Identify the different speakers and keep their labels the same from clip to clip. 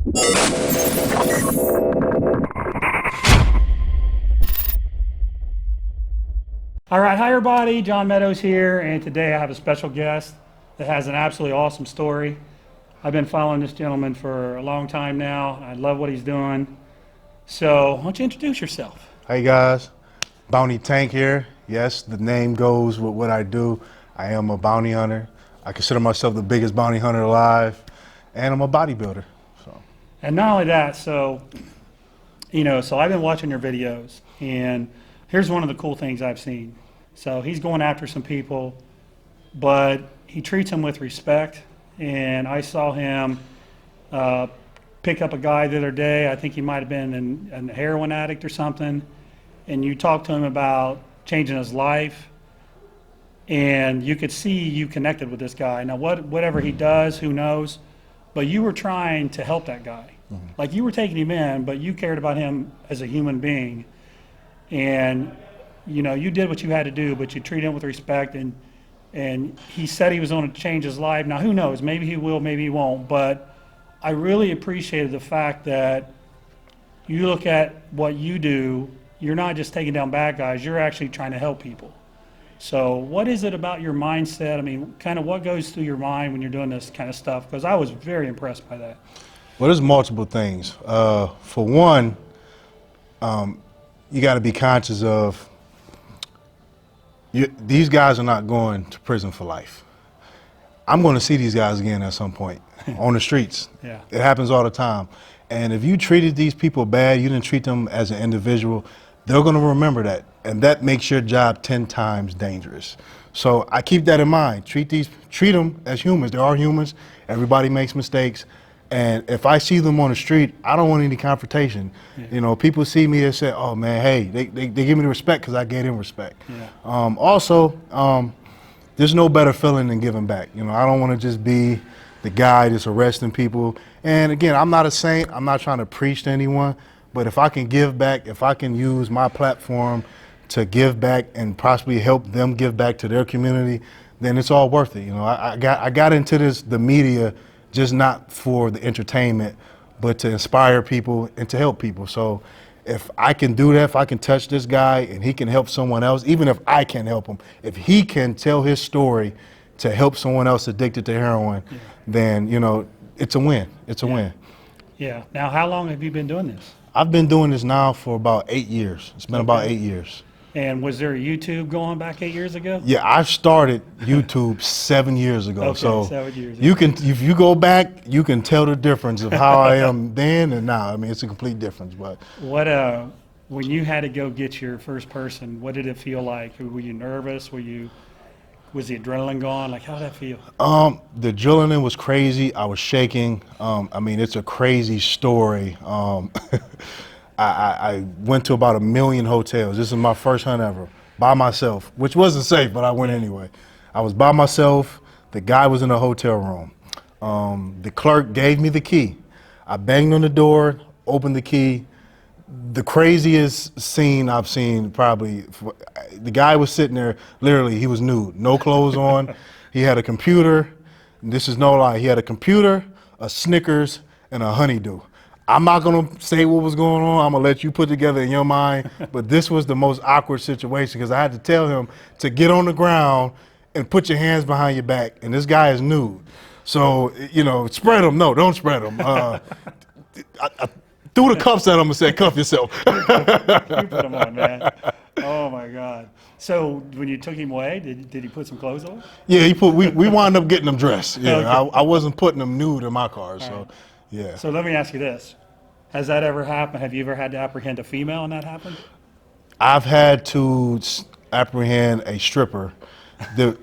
Speaker 1: All right, hi everybody, John Meadows here, and today I have a special guest that has an absolutely awesome story. I've been following this gentleman for a long time now. I love what he's doing. So, why don't you introduce yourself?
Speaker 2: Hey guys, Bounty Tank here. Yes, the name goes with what I do. I am a bounty hunter. I consider myself the biggest bounty hunter alive, and I'm a bodybuilder.
Speaker 1: And not only that, so I've been watching your videos, and here's one of the cool things I've seen. So he's going after some people, but he treats them with respect. And I saw him pick up a guy the other day. I think he might have been a heroin addict or something. And you talked to him about changing his life. And you could see you connected with this guy. Now, whatever he does, who knows? But you were trying to help that guy. Mm-hmm. Like, you were taking him in, but you cared about him as a human being. And you did what you had to do, but you treated him with respect, and he said he was going to change his life. Now, who knows? Maybe he will, maybe he won't. But I really appreciated the fact that you look at what you do. You're not just taking down bad guys. You're actually trying to help people. So what is it about your mindset? I mean, kind of what goes through your mind when you're doing this kind of stuff? Because I was very impressed by that.
Speaker 2: Well, there's multiple things. For one, you got to be conscious of these guys are not going to prison for life. I'm going to see these guys again at some point on the streets.
Speaker 1: Yeah.
Speaker 2: It happens all the time. And if you treated these people bad, you didn't treat them as an individual, they're going to remember that. And that makes your job 10 times dangerous. So I keep that in mind. Treat them as humans. They are humans. Everybody makes mistakes. And if I see them on the street, I don't want any confrontation. Yeah. People see me and say, oh man, hey, they give me the respect because I gave them respect. Yeah. Also, there's no better feeling than giving back. I don't want to just be the guy that's arresting people. And again, I'm not a saint. I'm not trying to preach to anyone. But if I can give back, if I can use my platform to give back and possibly help them give back to their community, then it's all worth it. I got into the media just not for the entertainment, but to inspire people and to help people. So if I can do that, if I can touch this guy and he can help someone else, even if I can't help him, if he can tell his story to help someone else addicted to heroin, yeah, then, it's a win. It's a win.
Speaker 1: Yeah. Now, how long have you been doing this?
Speaker 2: I've been doing this now for about 8 years. It's been about 8 years.
Speaker 1: And was there a YouTube going back 8 years ago?
Speaker 2: Yeah, I started YouTube 7 years ago.
Speaker 1: Okay,
Speaker 2: so
Speaker 1: 7 years ago.
Speaker 2: If you go back, you can tell the difference of how I am then and now. I mean, it's a complete difference. But
Speaker 1: when you had to go get your first person, what did it feel like? Were you nervous? Was the adrenaline gone? Like, how did that feel?
Speaker 2: The adrenaline was crazy. I was shaking. I mean, it's a crazy story. I went to about 1 million hotels. This is my first hunt ever, by myself, which wasn't safe, but I went anyway. I was by myself. The guy was in a hotel room. The clerk gave me the key. I banged on the door, opened the key. The craziest scene I've seen probably, the guy was sitting there, literally, he was nude, no clothes on. He had a computer. This is no lie. He had a computer, a Snickers, and a honeydew. I'm not going to say what was going on. I'm going to let you put together in your mind. But this was the most awkward situation because I had to tell him to get on the ground and put your hands behind your back. And this guy is nude. So, spread them. No, don't spread them. I threw the cuffs at him and said, cuff yourself.
Speaker 1: You put them on, man. Oh, my God. So when you took him away, did he put some clothes on?
Speaker 2: Yeah, we wound up getting him dressed. Yeah,
Speaker 1: okay.
Speaker 2: I wasn't putting him nude in my car. So.
Speaker 1: Right.
Speaker 2: Yeah.
Speaker 1: So let me ask you this. Has that ever happened? Have you ever had to apprehend a female and that happened?
Speaker 2: I've had to apprehend a stripper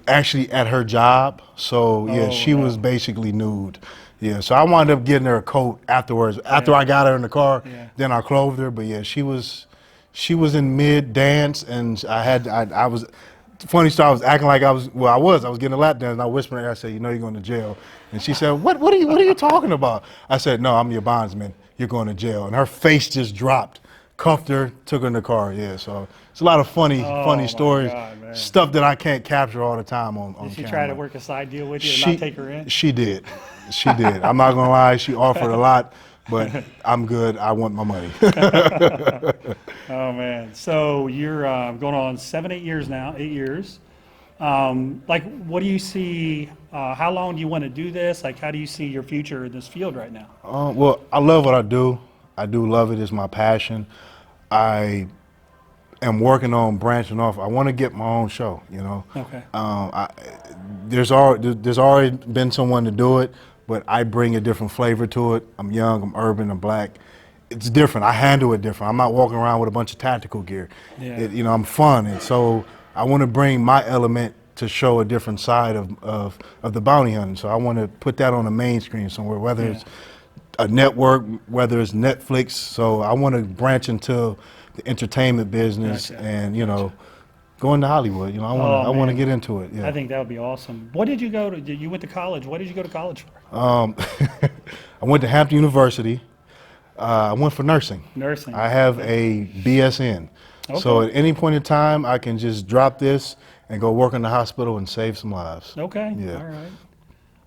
Speaker 2: actually at her job. So, yeah, she was basically nude. Yeah, so I wound up getting her a coat afterwards. After I got her in the car, then I clothed her. But, yeah, she was in mid-dance, and I was funny story, I was acting like I was getting a lap dance, and I whispered at her, I said, you're going to jail. And she said, what are you talking about? I said, no, I'm your bondsman. You're going to jail. And her face just dropped, cuffed her, took her in the car. Yeah, so it's a lot of funny stories,
Speaker 1: God,
Speaker 2: stuff that I can't capture all the time on
Speaker 1: camera. Did she
Speaker 2: camera.
Speaker 1: try to work a side deal with you and not take her in?
Speaker 2: She did. She did. I'm not going to lie. She offered a lot. but I'm good. I want my money.
Speaker 1: Oh man. So you're going on 7, 8 years now, 8 years. Like, what do you see? How long do you want to do this? Like, how do you see your future in this field right now?
Speaker 2: Well, I love what I do. I do love it. It's my passion. I am working on branching off. I want to get my own show, you know.
Speaker 1: Okay.
Speaker 2: There's already been someone to do it, but I bring a different flavor to it. I'm young, I'm urban, I'm black. It's different. I handle it different. I'm not walking around with a bunch of tactical gear.
Speaker 1: Yeah.
Speaker 2: You know, I'm fun, and so I want to bring my element to show a different side of the bounty hunting. So I want to put that on the main screen somewhere, whether
Speaker 1: Yeah.
Speaker 2: it's a network, whether it's Netflix. So I want to branch into the entertainment business,
Speaker 1: Gotcha.
Speaker 2: and you know, go into Hollywood. You know, I want to
Speaker 1: Man.
Speaker 2: get into it. Yeah.
Speaker 1: I think that would be awesome. What did you go to? You went to college. What did you go to college for?
Speaker 2: I went to Hampton University. I went for nursing.
Speaker 1: Nursing.
Speaker 2: I have a BSN. So
Speaker 1: Okay.
Speaker 2: at any point in time, I can just drop this and go work in the hospital and save some lives.
Speaker 1: Okay.
Speaker 2: Yeah.
Speaker 1: All right.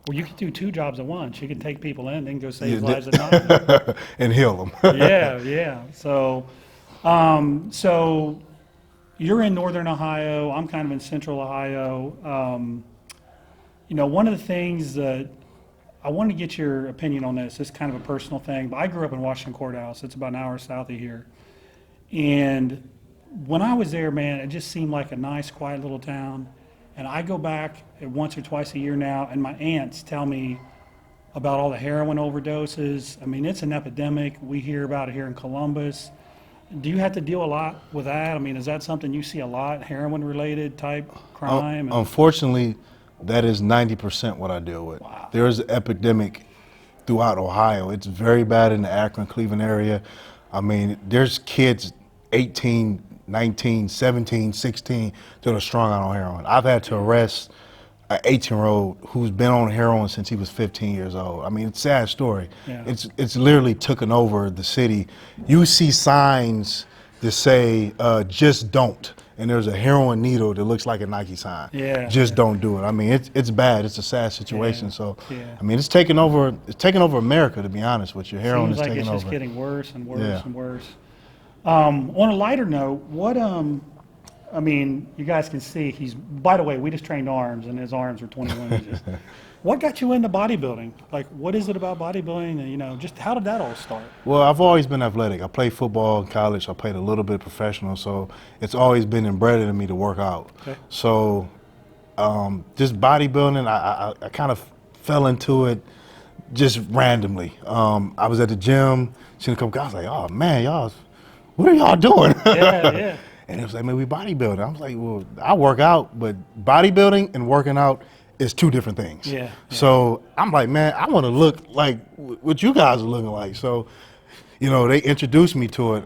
Speaker 1: Well, you could do 2 jobs at once. You could take people in, then go save
Speaker 2: Yeah,
Speaker 1: lives at night.
Speaker 2: and heal them.
Speaker 1: Yeah, yeah. So, so you're in Northern Ohio. I'm kind of in Central Ohio. You know, one of the things that I want to get your opinion on this. It's kind of a personal thing, but I grew up in Washington Courthouse. It's about an hour south of here. And when I was there, man, it just seemed like a nice, quiet little town. And I go back once or twice a year now, and my aunts tell me about all the heroin overdoses. I mean, it's an epidemic. We hear about it here in Columbus. Do you have to deal a lot with that? I mean, is that something you see a lot, heroin-related type crime?
Speaker 2: Unfortunately, that is 90% what I deal with.
Speaker 1: Wow.
Speaker 2: There is an epidemic throughout Ohio. It's very bad in the Akron, Cleveland area. I mean, there's kids 18, 19, 17, 16 that are strung out on heroin. I've had to arrest an 18-year-old who's been on heroin since he was 15 years old. I mean, it's a sad story.
Speaker 1: Yeah.
Speaker 2: It's literally taken over the city. You see signs that say, just don't. And there's a heroin needle that looks like a Nike sign.
Speaker 1: Yeah,
Speaker 2: Just
Speaker 1: yeah.
Speaker 2: don't do it. I mean, it's bad. It's a sad situation.
Speaker 1: Yeah,
Speaker 2: So,
Speaker 1: yeah.
Speaker 2: I mean, it's taking over America, to be honest with you. Heroin
Speaker 1: Seems
Speaker 2: is
Speaker 1: like
Speaker 2: taking
Speaker 1: it's
Speaker 2: over.
Speaker 1: just getting worse and worse
Speaker 2: Yeah.
Speaker 1: and worse. On a lighter note, what I mean, you guys can see he's. By the way, we just trained arms, and his arms are 21 inches. What got you into bodybuilding? Like, what is it about bodybuilding? And, you know, just how did that all start?
Speaker 2: Well, I've always been athletic. I played football in college. I played a little bit professional, so it's always been embedded in me to work out.
Speaker 1: Okay.
Speaker 2: So, just bodybuilding, I kind of fell into it just randomly. I was at the gym, seen a couple guys like, oh man, y'all, what are y'all doing?
Speaker 1: Yeah, yeah.
Speaker 2: And it was like, man, we bodybuilding. I was like, well, I work out, but bodybuilding and working out is 2 different things.
Speaker 1: Yeah, yeah.
Speaker 2: So I'm like, man, I want to look like what you guys are looking like. So, you know, they introduced me to it.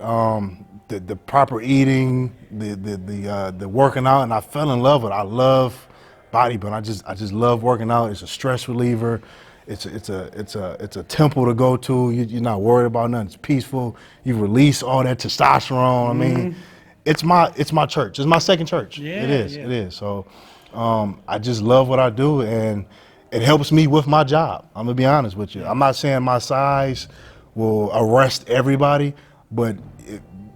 Speaker 2: The proper eating, the working out, and I fell in love with it. I love bodybuilding. I just love working out. It's a stress reliever. It's a temple to go to. You're not worried about nothing. It's peaceful. You release all that testosterone. I mean, it's my church. It's my second church.
Speaker 1: Yeah,
Speaker 2: It is.
Speaker 1: yeah.
Speaker 2: It is. So I just love what I do, and it helps me with my job. I'm gonna be honest with you. I'm not saying my size will arrest everybody, but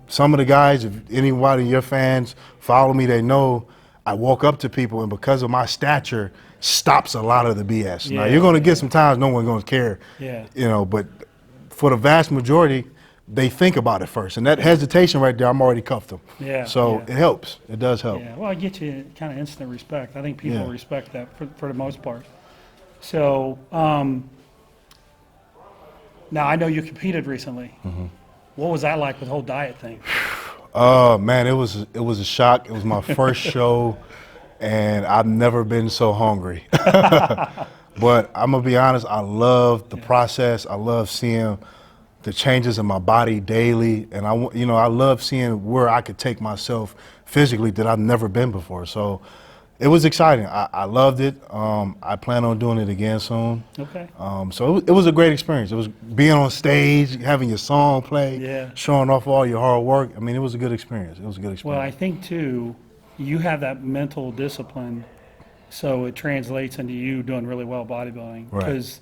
Speaker 2: some of the guys, if anybody, your fans follow me, they know I walk up to people, and because of my stature, stops a lot of the BS. Now
Speaker 1: Yeah,
Speaker 2: you're gonna get some times no one's gonna care.
Speaker 1: Yeah.
Speaker 2: You know, but for the vast majority, they think about it first, and that hesitation right there, I'm already cuffed them.
Speaker 1: Yeah,
Speaker 2: So
Speaker 1: yeah.
Speaker 2: it helps. It does help.
Speaker 1: Yeah, well, I get you kind of instant respect. I think people
Speaker 2: Yeah.
Speaker 1: respect that for the most part. So, now I know you competed recently.
Speaker 2: Mm-hmm.
Speaker 1: What was that like with the whole diet thing?
Speaker 2: Oh man, it was a shock. It was my first show, and I've never been so hungry. But I'm gonna be honest, I love the process. I love seeing the changes in my body daily, and I love seeing where I could take myself physically that I've never been before. So it was exciting. I loved it. I plan on doing it again soon.
Speaker 1: Okay.
Speaker 2: So it was a great experience. It was being on stage, having your song play,
Speaker 1: Yeah.
Speaker 2: showing off all your hard work. I mean, it was a good experience. It was a good experience.
Speaker 1: Well, I think too, you have that mental discipline, so it translates into you doing really well bodybuilding.
Speaker 2: Right.
Speaker 1: Because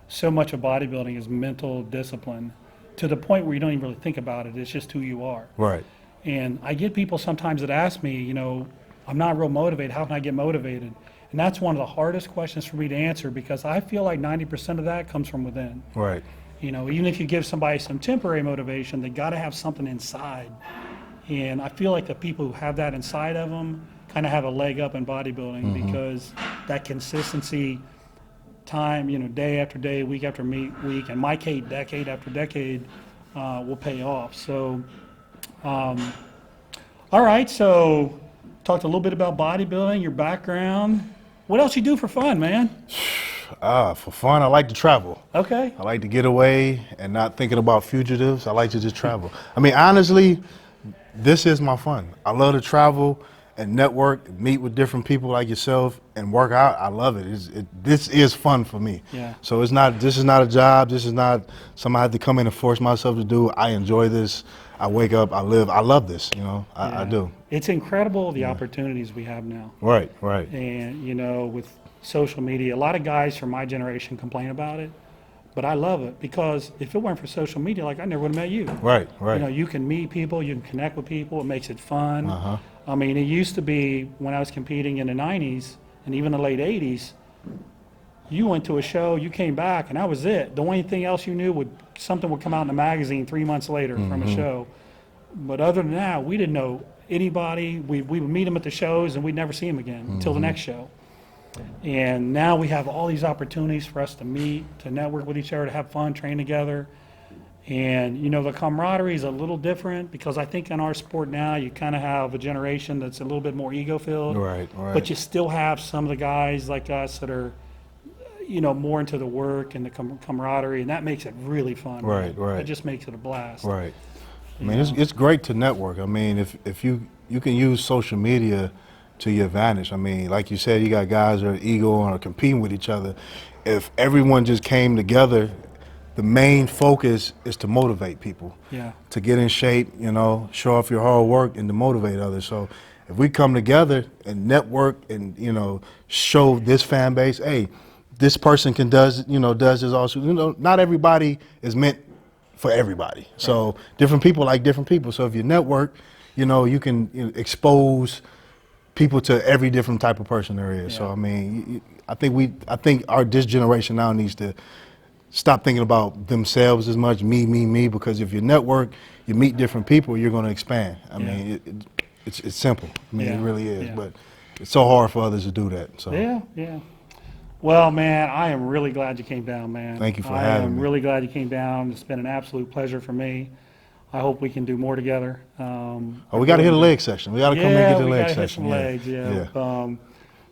Speaker 1: so much of bodybuilding is mental discipline. to the point where you don't even really think about it. It's just who you are.
Speaker 2: Right.
Speaker 1: And I get people sometimes that ask me, you know, I'm not real motivated. How can I get motivated? And that's one of the hardest questions for me to answer because I feel like 90% of that comes from within.
Speaker 2: Right.
Speaker 1: You know, even if you give somebody some temporary motivation, they got to have something inside. And I feel like the people who have that inside of them kind of have a leg up in bodybuilding because that consistency, time, you know, day after day, week after week, and my case, decade after decade, will pay off. So, all right, so talked a little bit about bodybuilding, your background. What else you do for fun, man?
Speaker 2: For fun, I like to travel.
Speaker 1: Okay.
Speaker 2: I like to get away and not thinking about fugitives. I like to just travel. I mean, honestly, this is my fun. I love to travel and network, meet with different people like yourself, and work out. I love it. This is fun for me.
Speaker 1: Yeah.
Speaker 2: So this is not a job. This is not something I have to come in and force myself to do. I enjoy this. I wake up. I live. I love this. You know, I do.
Speaker 1: It's incredible the opportunities we have now.
Speaker 2: Right. Right.
Speaker 1: And, you know, with social media, a lot of guys from my generation complain about it, but I love it because if it weren't for social media, like I never would have met you.
Speaker 2: Right. Right.
Speaker 1: You know, you can meet people, you can connect with people. It makes it fun.
Speaker 2: Uh-huh.
Speaker 1: I mean, it used to be when I was competing in the 90s and even the late 80s, you went to a show, you came back, and that was it. The only thing else you knew something would come out in the magazine 3 months later from a show. But other than that, we didn't know anybody. We would meet them at the shows, and we'd never see them again until the next show. And now we have all these opportunities for us to meet, to network with each other, to have fun, train together. And, you know, the camaraderie is a little different because I think in our sport now you kind of have a generation that's a little bit more ego-filled.
Speaker 2: Right. Right.
Speaker 1: But you still have some of the guys like us that are, you know, more into the work and the camaraderie, and that makes it really fun.
Speaker 2: Right. Right.
Speaker 1: It just makes it a blast.
Speaker 2: Right. I mean, it's great to network. I mean, if you can use social media to your advantage. I mean, like you said, you got guys that are ego and are competing with each other. If everyone just came together, the main focus is to motivate people.
Speaker 1: Yeah.
Speaker 2: To get in shape, you know, show off your hard work and to motivate others. So if we come together and network and, you know, show this fan base, hey, this person does this also. You know, not everybody is meant for everybody. So different people like different people. So if you network, you know, you can expose people to every different type of person there is.
Speaker 1: Yeah.
Speaker 2: So I mean, I think this generation now needs to stop thinking about themselves as much, me, because if you network, you meet different people, you're going to expand. I mean, it's simple. I mean, it really is. But it's so hard for others to do that. So
Speaker 1: yeah. Well, man, I am really glad you came down, man.
Speaker 2: Thank you for having me.
Speaker 1: I am really glad you came down. It's been an absolute pleasure for me. I hope we can do more together.
Speaker 2: We got to hit a leg session. We got to come and get the leg session.
Speaker 1: Hit some legs,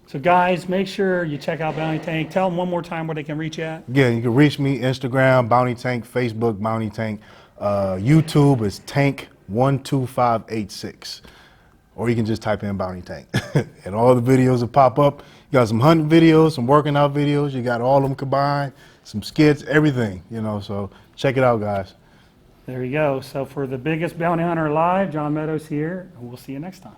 Speaker 1: so guys, make sure you check out Bounty Tank. Tell them one more time where they can reach you at.
Speaker 2: Yeah, you can reach me Instagram, Bounty Tank, Facebook, Bounty Tank. YouTube is Tank12586. Or you can just type in Bounty Tank. And all the videos will pop up. You got some hunting videos, some working out videos. You got all of them combined, some skits, everything, you know. So check it out, guys.
Speaker 1: There you go. So for the biggest bounty hunter alive, John Meadows here, and we'll see you next time.